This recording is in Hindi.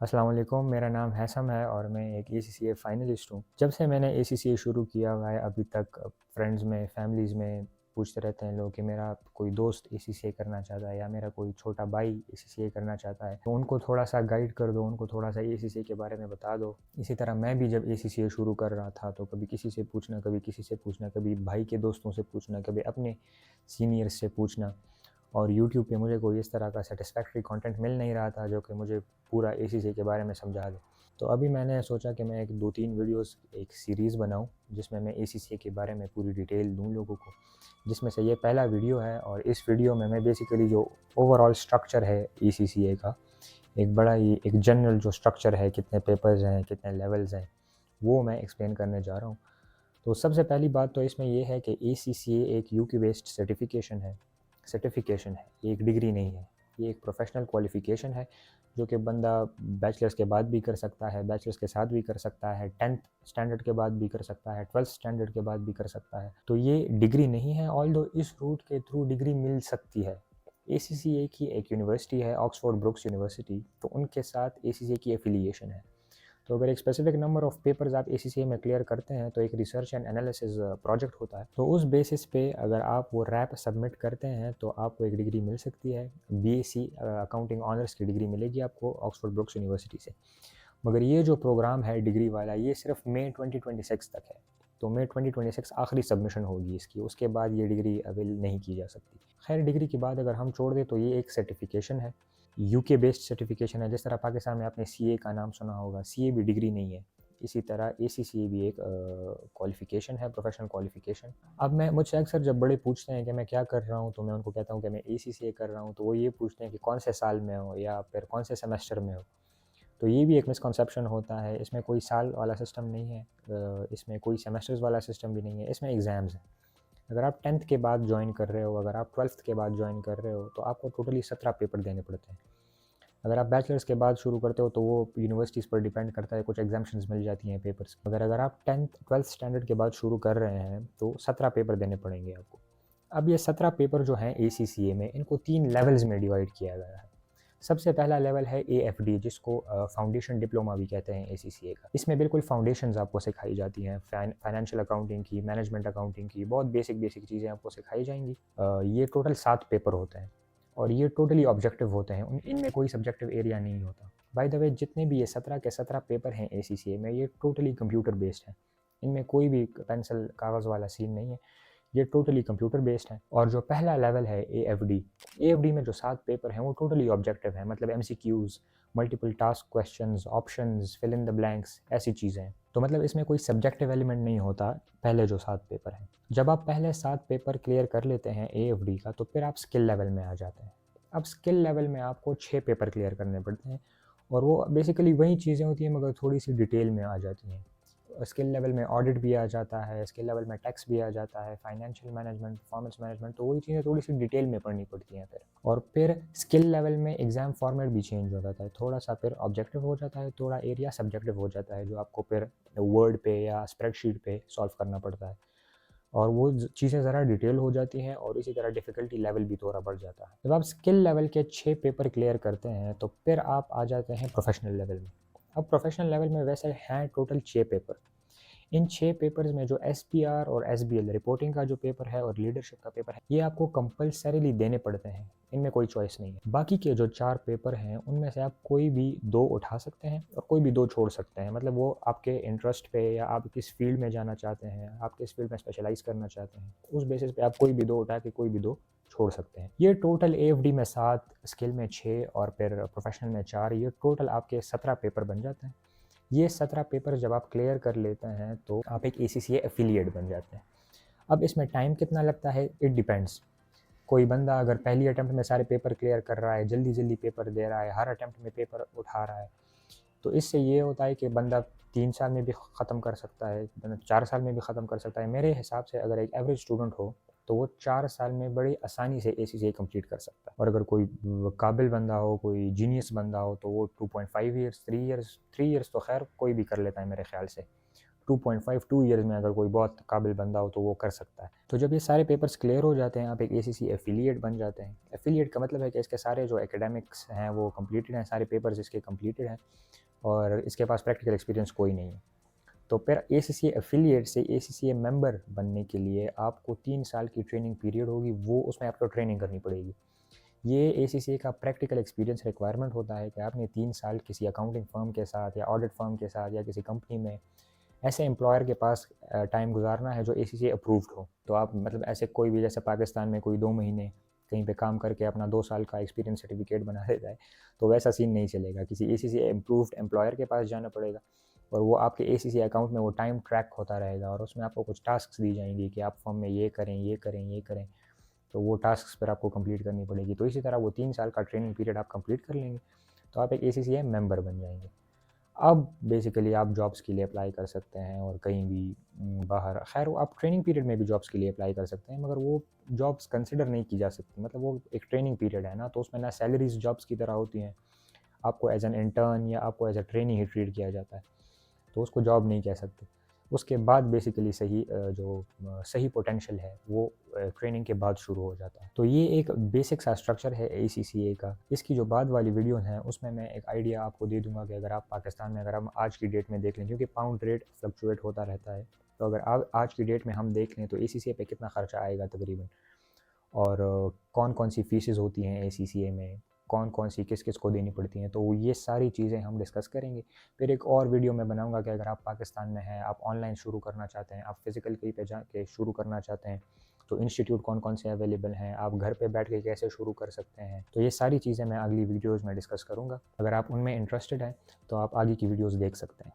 अस्सलाम वालेकुम, मेरा नाम हैसम है और मैं एक एसीसीए फ़ाइनलिस्ट हूँ। जब से मैंने एसीसीए शुरू किया हुआ है अभी तक फ्रेंड्स में, फैमिलीज़ में पूछते रहते हैं लोग कि मेरा कोई दोस्त एसीसीए करना चाहता है या मेरा कोई छोटा भाई एसीसीए करना चाहता है, तो उनको थोड़ा-सा गाइड कर दो, उनको थोड़ा-सा एसीसीए के बारे में बता दो। इसी तरह मैं भी जब एसीसीए शुरू कर रहा था तो कभी किसी से पूछना, कभी किसी से पूछना, कभी भाई के दोस्तों से पूछना, कभी अपने सीनियर्स से पूछना। और यूट्यूब पे मुझे कोई इस तरह का सैटिस्फैक्टरी कंटेंट मिल नहीं रहा था जो कि मुझे पूरा एसीसी के बारे में समझा दे। तो अभी मैंने सोचा कि मैं एक 2-3 वीडियोस एक सीरीज़ बनाऊं जिसमें मैं एसीसी के बारे में पूरी डिटेल दूं लोगों को, जिसमें से ये पहला वीडियो है। और इस वीडियो में मैं बेसिकली जो ओवरऑल स्ट्रक्चर है एसीसीए का, एक बड़ा ही एक जनरल जो स्ट्रक्चर है, कितने पेपर्स हैं, कितने लेवल्स हैं, वो मैं एक्सप्लेन करने जा रहा हूँ। तो सबसे पहली बात तो इसमें ये है कि एसीसीए एक यूके बेस्ड सर्टिफिकेशन है, ये एक डिग्री नहीं है। ये एक प्रोफेशनल क्वालिफ़िकेशन है जो कि बंदा बैचलर्स के बाद भी कर सकता है, बैचलर्स के साथ भी कर सकता है, 10th स्टैंडर्ड के बाद भी कर सकता है, 12th स्टैंडर्ड के बाद भी कर सकता है। तो ये डिग्री नहीं है, ऑल्दो इस रूट के थ्रू डिग्री मिल सकती है। एसीसीए की एक यूनिवर्सिटी है, ऑक्सफोर्ड ब्रुक्स यूनिवर्सिटी, तो उनके साथ एसीसीए की एफिलिएशन है। तो अगर एक स्पेसिफिक नंबर ऑफ पेपर्स आप एसीसीए में क्लियर करते हैं तो एक रिसर्च एंड एनालिसिस प्रोजेक्ट होता है। तो उस बेसिस पे अगर आप वो रैप सबमिट करते हैं तो आपको एक डिग्री मिल सकती है। बीएससी अकाउंटिंग ऑनर्स की डिग्री मिलेगी आपको ऑक्सफोर्ड ब्रुक्स यूनिवर्सिटी से। मगर ये जो प्रोग्राम है डिग्री वाला, ये सिर्फ मई 2026 तक है। तो मई 2026 आखिरी सबमिशन होगी इसकी, उसके बाद ये डिग्री अवेल नहीं की जा सकती। खैर, डिग्री की बात अगर हम छोड़ दें तो ये एक सर्टिफिकेशन है, यूके बेस्ड सर्टिफिकेशन है। जिस तरह पाकिस्तान में आपने सीए का नाम सुना होगा, सीए भी डिग्री नहीं है, इसी तरह एसीसीए भी एक क्वालिफिकेशन है, प्रोफेशनल क्वालिफिकेशन। अब मैं मुझसे अक्सर जब बड़े पूछते हैं कि मैं क्या कर रहा हूँ, तो मैं उनको कहता हूँ कि मैं एसीसीए कर रहा हूँ, तो वो ये पूछते हैं कि कौन से साल में हो या फिर कौन से सेमेस्टर में हो। तो ये भी एक मिसकंसेप्शन होता है। इसमें कोई साल वाला सिस्टम नहीं है, इसमें कोई सेमेस्टर्स वाला सिस्टम भी नहीं है, इसमें एग्ज़ाम्स हैं। अगर आप 10th के बाद ज्वाइन कर रहे हो, अगर आप 12th के बाद ज्वाइन कर रहे हो, तो आपको टोटली 17 पेपर देने पड़ते हैं। अगर आप बैचलर्स के बाद शुरू करते हो तो वो यूनिवर्सिटीज़ पर डिपेंड करता है, कुछ एग्जाम्शंस मिल जाती हैं पेपर्स। मगर अगर आप 10th 12th स्टैंडर्ड के बाद शुरू कर रहे हैं तो 17 पेपर देने पड़ेंगे आपको। अब ये 17 पेपर जो हैं एसीसीए में, इनको 3 लेवल्स में डिवाइड किया गया है। सबसे पहला लेवल है एएफडी, जिसको फाउंडेशन डिप्लोमा भी कहते हैं एसीसीए का। इसमें बिल्कुल फाउंडेशंस आपको सिखाई जाती हैं, फाइनेंशियल अकाउंटिंग की, मैनेजमेंट अकाउंटिंग की, बहुत बेसिक बेसिक चीज़ें आपको सिखाई जाएंगी। ये टोटल 7 पेपर होते हैं और ये टोटली ऑब्जेक्टिव होते हैं, इनमें कोई सब्जेक्टिव एरिया नहीं होता। बाय द वे, जितने भी ये 17 के 17 पेपर हैं एसीसीए में, ये टोटली कंप्यूटर बेस्ड हैं। इनमें कोई भी पेंसिल कागज़ वाला सीन नहीं है, ये टोटली कंप्यूटर बेस्ड है। और जो पहला लेवल है एएफडी में जो 7 पेपर हैं वो टोटली ऑब्जेक्टिव हैं, मतलब MCQs, multiple task questions, options, fill in the blanks, ऐसी चीज़ें हैं। तो मतलब इसमें कोई सब्जेक्टिव एलिमेंट नहीं होता पहले जो 7 पेपर हैं। जब आप पहले 7 पेपर क्लियर कर लेते हैं एएफडी का, तो फिर आप स्किल लेवल में आ जाते हैं। अब स्किल लेवल में आपको 6 पेपर क्लियर करने पड़ते हैं और वो बेसिकली वही चीज़ें होती हैं मगर थोड़ी सी डिटेल में आ जाती हैं। स्किल लेवल में ऑडिट भी आ जाता है, स्किल लेवल में टैक्स भी आ जाता है, फाइनेंशियल मैनेजमेंट, परफॉर्मेंस मैनेजमेंट, तो वही चीज़ें थोड़ी सी डिटेल में पढ़नी पड़ती हैं फिर। और फिर स्किल लेवल में एग्ज़ाम फॉर्मेट भी चेंज हो जाता है, थोड़ा सा फिर ऑब्जेक्टिव हो जाता है, थोड़ा एरिया सब्जेक्टिव हो जाता है, जो आपको फिर वर्ड पे या स्प्रेडशीट पे सॉल्व करना पड़ता है। और वो चीज़ें ज़रा डिटेल हो जाती हैं और इसी तरह डिफ़िकल्टी लेवल भी थोड़ा बढ़ जाता है। जब आप स्किल लेवल के 6 पेपर क्लियर करते हैं तो फिर आप आ जाते हैं प्रोफेशनल लेवल में। अब प्रोफेशनल लेवल में वैसे हैं टोटल 6 पेपर। इन 6 पेपर्स में जो एसपीआर और एसबीएल रिपोर्टिंग का जो पेपर है और लीडरशिप का पेपर है, ये आपको कंपल्सरीली देने पड़ते हैं, इनमें कोई चॉइस नहीं है। बाकी के जो 4 पेपर हैं उनमें से आप कोई भी 2 उठा सकते हैं और कोई भी 2 छोड़ सकते हैं, मतलब वो आपके इंटरेस्ट पे या आप किस फील्ड में जाना चाहते हैं, आप किस फील्ड में स्पेशलाइज करना चाहते हैं, उस बेसिस पे आप कोई भी 2 उठा के कोई भी 2 छोड़ सकते हैं। ये टोटल एएफडी में 7, स्किल में 6 और फिर प्रोफेशनल में 4, ये टोटल आपके 17 पेपर बन जाते हैं। ये 17 पेपर जब आप क्लियर कर लेते हैं तो आप एक एसीसीए एफिलिएट बन जाते हैं। अब इसमें टाइम कितना लगता है, इट डिपेंड्स। कोई बंदा अगर पहली अटेम्प्ट में सारे पेपर क्लियर कर रहा है, जल्दी जल्दी पेपर दे रहा है, हर अटेम्प्ट में पेपर उठा रहा है, तो इससे ये होता है कि बंदा 3 साल में भी ख़त्म कर सकता है, बंदा 4 साल में भी ख़त्म कर सकता है। मेरे हिसाब से अगर एक एवरेज स्टूडेंट हो तो वो 4 साल में बड़ी आसानी से एसीसीए कंप्लीट कर सकता है। और अगर कोई काबिल बंदा हो, कोई जीनियस बंदा हो, तो वो 2.5 ईयर्स, 3 ईयर्स, 3 ईयर्स तो खैर कोई भी कर लेता है मेरे ख्याल से। 2.5 ईयर्स में अगर कोई बहुत काबिल बंदा हो तो वो कर सकता है। तो जब ये सारे पेपर्स क्लियर हो जाते हैं, आप एक ACC एफिलिएट बन जाते हैं। एफिलिएट का मतलब है कि इसके सारे जो एकेडमिक्स हैं वो कंप्लीटेड हैं, सारे पेपर्स इसके कंप्लीटेड हैं और इसके पास प्रैक्टिकल एक्सपीरियंस कोई नहीं है। तो फिर ACC एफिलिएट से ACCA मेंबर बनने के लिए आपको 3 साल की ट्रेनिंग पीरियड होगी, वो उसमें आपको ट्रेनिंग करनी पड़ेगी। ये ACCA का प्रैक्टिकल एक्सपीरियंस रिक्वायरमेंट होता है कि आपने 3 साल किसी अकाउंटिंग फर्म के साथ या ऑडिट फर्म के साथ या किसी कंपनी में ऐसे एम्प्लॉयर के पास टाइम गुजारना है जो ACCA अप्रूव्ड हो। तो आप मतलब ऐसे कोई भी, जैसे पाकिस्तान में कोई 2 महीने कहीं पे काम करके अपना 2 साल का एक्सपीरियंस सर्टिफिकेट बना देता है, तो वैसा सीन नहीं चलेगा। किसी ACCA अप्रूव्ड एम्प्लॉयर के पास जाना पड़ेगा और वो आपके ACCA अकाउंट में वो टाइम ट्रैक होता रहेगा और उसमें आपको कुछ टास्क दी जाएंगी कि आप फर्म में ये करें, ये करें, ये करें। तो वो टास्क पर आपको कंप्लीट करनी पड़ेगी। तो इसी तरह वो 3 साल का ट्रेनिंग पीरियड आप कंप्लीट कर लेंगे तो आप एक ACCA मेंबर बन जाएंगे। अब बेसिकली आप जॉब्स के लिए अप्लाई कर सकते हैं और कहीं भी बाहर, खैर आप ट्रेनिंग पीरियड में भी जॉब्स के लिए अप्लाई कर सकते हैं, मगर वो जॉब्स कंसिडर नहीं की जा सकती। मतलब वो एक ट्रेनिंग पीरियड है ना, तो उसमें ना सैलरीज जॉब्स की तरह होती हैं, आपको एज एन इंटर्न या आपको एज ए ट्रेनी ही ट्रीट किया जाता है, तो उसको जॉब नहीं कह सकते। उसके बाद बेसिकली सही पोटेंशियल है वो ट्रेनिंग के बाद शुरू हो जाता है। तो ये एक बेसिक सा स्ट्रक्चर है ACCA का। इसकी जो बाद वाली वीडियो हैं उसमें मैं एक आइडिया आपको दे दूंगा कि अगर आप पाकिस्तान में, अगर हम आज की डेट में देख लें, क्योंकि पाउंड रेट फ्लक्चुएट होता रहता है, तो अगर आप आज की डेट में हम देख लें तो ACCA पे कितना खर्चा आएगा तकरीबन, और कौन कौन सी फीसेस होती हैं ACCA में, कौन कौन सी किस किस को देनी पड़ती हैं, तो ये सारी चीज़ें हम डिस्कस करेंगे। फिर एक और वीडियो में बनाऊंगा कि अगर आप पाकिस्तान में हैं, आप ऑनलाइन शुरू करना चाहते हैं, आप फिज़िकल कहीं पे जाके शुरू करना चाहते हैं, तो इंस्टीट्यूट कौन कौन से अवेलेबल हैं, आप घर पे बैठ के कैसे शुरू कर सकते हैं, तो ये सारी चीज़ें मैं अगली वीडियोज़ में डिस्कस करूँगा। अगर आप उनमें इंटरेस्टेड हैं तो आप आगे की वीडियोज़ देख सकते हैं।